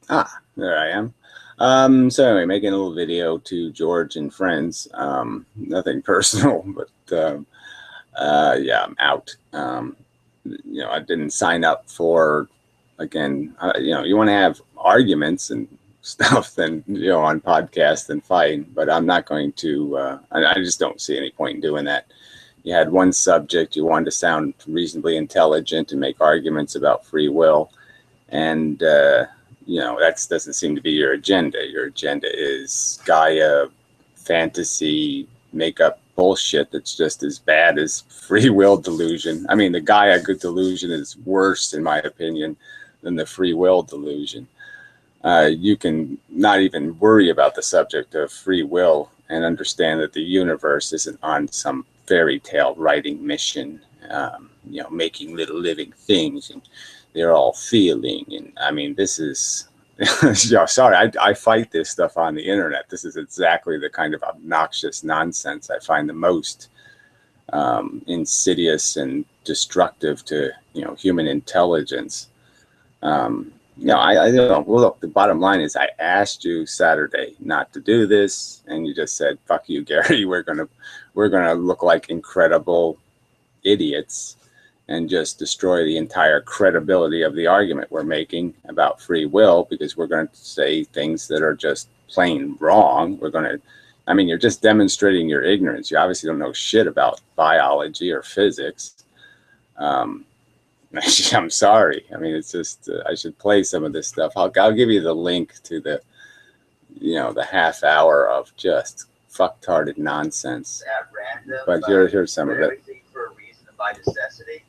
There I am. So anyway, making a little video to George and friends. Nothing personal, but yeah, I'm out. I didn't sign up for, again, you want to have arguments and stuff, then, on podcast and fine, but I'm not going to, I just don't see any point in doing that. You had one subject, you wanted to sound reasonably intelligent and make arguments about free will. And, that doesn't seem to be your agenda. Your agenda is Gaia fantasy make up bullshit that's just as bad as free will delusion. I mean, the Gaia delusion is worse, in my opinion, than the free will delusion. You can not even worry about the subject of free will and understand that the universe isn't on some fairy tale writing mission, making little living things, and they're all feeling. And I mean, this is, sorry, I fight this stuff on the internet. This is exactly the kind of obnoxious nonsense I find the most insidious and destructive to, human intelligence. Well, look, the bottom line is I asked you Saturday not to do this, and you just said, fuck you, Gary. We're gonna look like incredible idiots and just destroy the entire credibility of the argument we're making about free will, because we're going to say things that are just plain wrong. You're just demonstrating your ignorance. You obviously don't know shit about biology or physics. Um, I'm sorry. I mean, it's just, I should play some of this stuff. I'll give you the link to the half hour of just fucktarded nonsense. At random, but here's some of it. Everything for a reason and by necessity.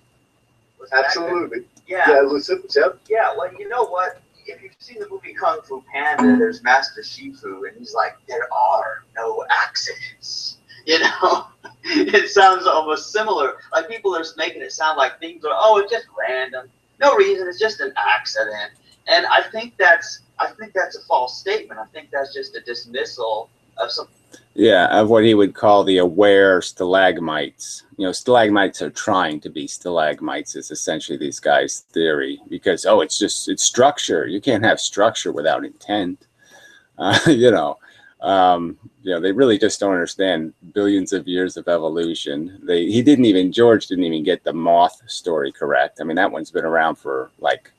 Absolutely. Yeah. Yep. Yeah. Well, you know what? If you've seen the movie Kung Fu Panda, there's Master Shifu, and he's like, "There are no accidents." You know, it sounds almost similar. Like people are making it sound like things are, it's just random, no reason, it's just an accident. And I think that's a false statement. I think that's just a dismissal of some. Yeah, of what he would call the aware stalagmites. Stalagmites are trying to be stalagmites is essentially these guys' theory, because, it's structure. You can't have structure without intent. They really just don't understand billions of years of evolution. George didn't even get the moth story correct. I mean, that one's been around for, like,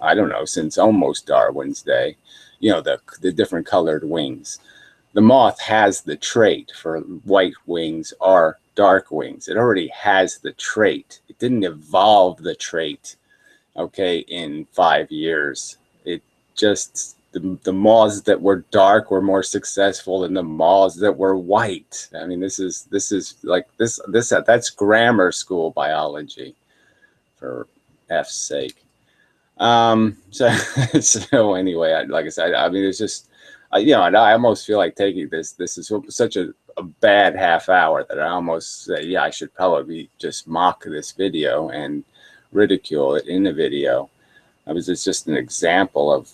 I don't know, since almost Darwin's day. The different colored wings. The moth has the trait for white wings or dark wings. It already has the trait. It didn't evolve the trait, in 5 years. It just, the moths that were dark were more successful than the moths that were white. I mean, this is like that's grammar school biology, for F's sake. So anyway, like I said, I mean, it's just, and I almost feel like taking this is such a bad half hour that I almost say, I should probably just mock this video and ridicule it in the video. It's just an example of,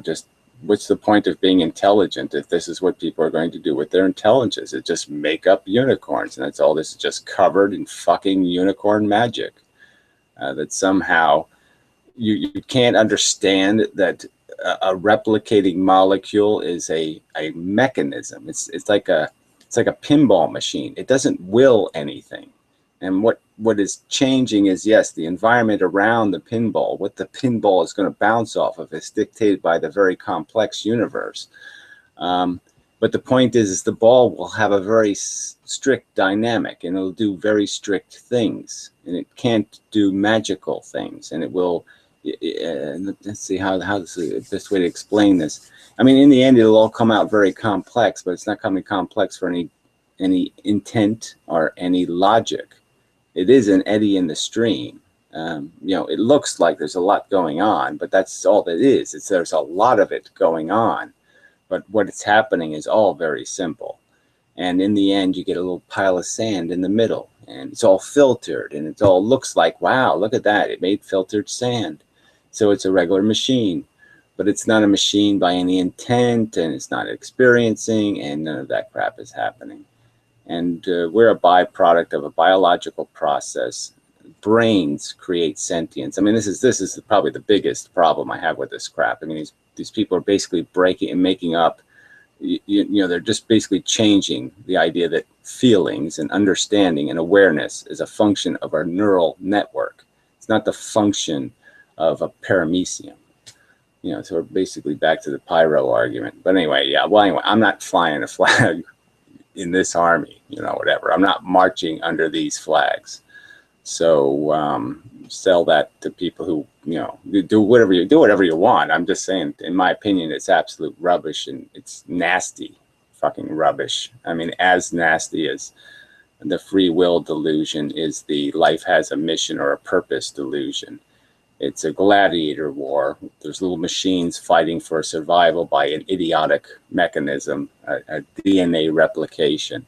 just what's the point of being intelligent if this is what people are going to do with their intelligence? It just make up unicorns, and that's all. This is just covered in fucking unicorn magic. That somehow you can't understand that a replicating molecule is a mechanism. It's like a pinball machine. It doesn't will anything. And what is changing is, yes, the environment around the pinball, what the pinball is going to bounce off of, is dictated by the very complex universe. But the point is the ball will have a very strict dynamic, and it'll do very strict things, and it can't do magical things, and it will. Let's see how this is the best way to explain this. I mean, in the end, it'll all come out very complex, but it's not coming complex for any intent or any logic. It is an eddy in the stream. It looks like there's a lot going on, but that's all it is. There's a lot of it going on, but what's happening is all very simple. And in the end, you get a little pile of sand in the middle, and it's all filtered, and it all looks like, wow, look at that. It made filtered sand. So it's a regular machine, but it's not a machine by any intent, and it's not experiencing, and none of that crap is happening. And we're a byproduct of a biological process brains create sentience. I mean, this is probably the biggest problem I have with this crap. I mean, these people are basically breaking and making up. You know, they're just basically changing the idea that feelings and understanding and awareness is a function of our neural network. It's not the function of a paramecium. You know, so we're basically back to the pyro argument. But anyway, yeah. Well, anyway, I'm not flying a flag in this army. You know, whatever. I'm not marching under these flags. So sell that to people who, you know, do whatever you want. I'm just saying, in my opinion, it's absolute rubbish, and it's nasty, fucking rubbish. I mean, as nasty as the free will delusion is the life has a mission or a purpose delusion. It's a gladiator war. There's little machines fighting for survival by an idiotic mechanism, a DNA replication.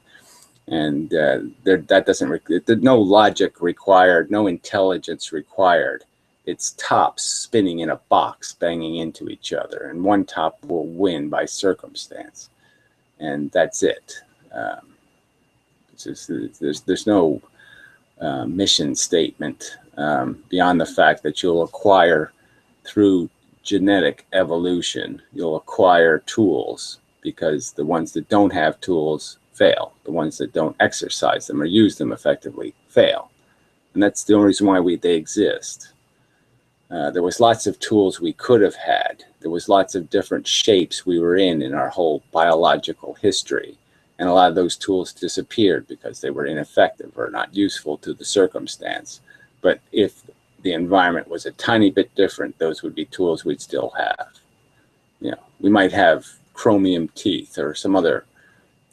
And that doesn't, there's no logic required, no intelligence required. It's tops spinning in a box, banging into each other, and one top will win by circumstance. And that's it. There's no mission statement beyond the fact that you'll acquire through genetic evolution, you'll acquire tools, because the ones that don't have tools fail. The ones that don't exercise them or use them effectively fail. And that's the only reason why they exist. There was lots of tools we could have had. There was lots of different shapes we were in our whole biological history. And a lot of those tools disappeared because they were ineffective or not useful to the circumstance. But if the environment was a tiny bit different, those would be tools we'd still have. You know, we might have chromium teeth or some other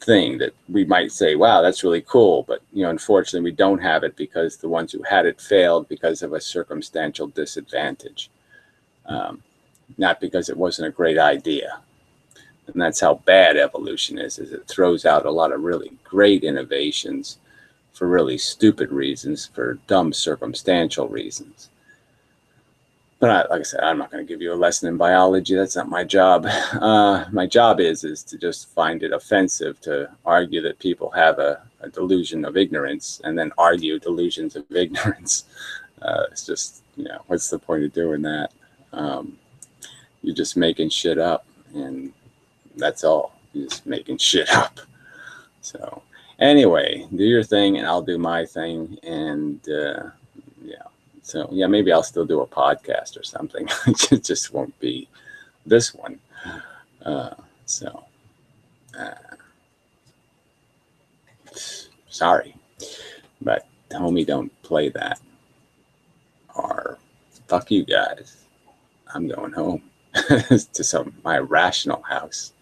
thing that we might say, wow, that's really cool. But, you know, unfortunately, we don't have it because the ones who had it failed because of a circumstantial disadvantage, not because it wasn't a great idea. And that's how bad evolution is it throws out a lot of really great innovations for really stupid reasons, for dumb circumstantial reasons. But like I said, I'm not going to give you a lesson in biology. That's not my job. My job is to just find it offensive to argue that people have a delusion of ignorance and then argue delusions of ignorance. It's just, you know, what's the point of doing that? You're just making shit up, and that's all. You're just making shit up. So anyway, do your thing and I'll do my thing. And yeah. So yeah, maybe I'll still do a podcast or something. It just won't be this one. Sorry, but homie, don't play that. Or fuck you guys. I'm going home to my rational house.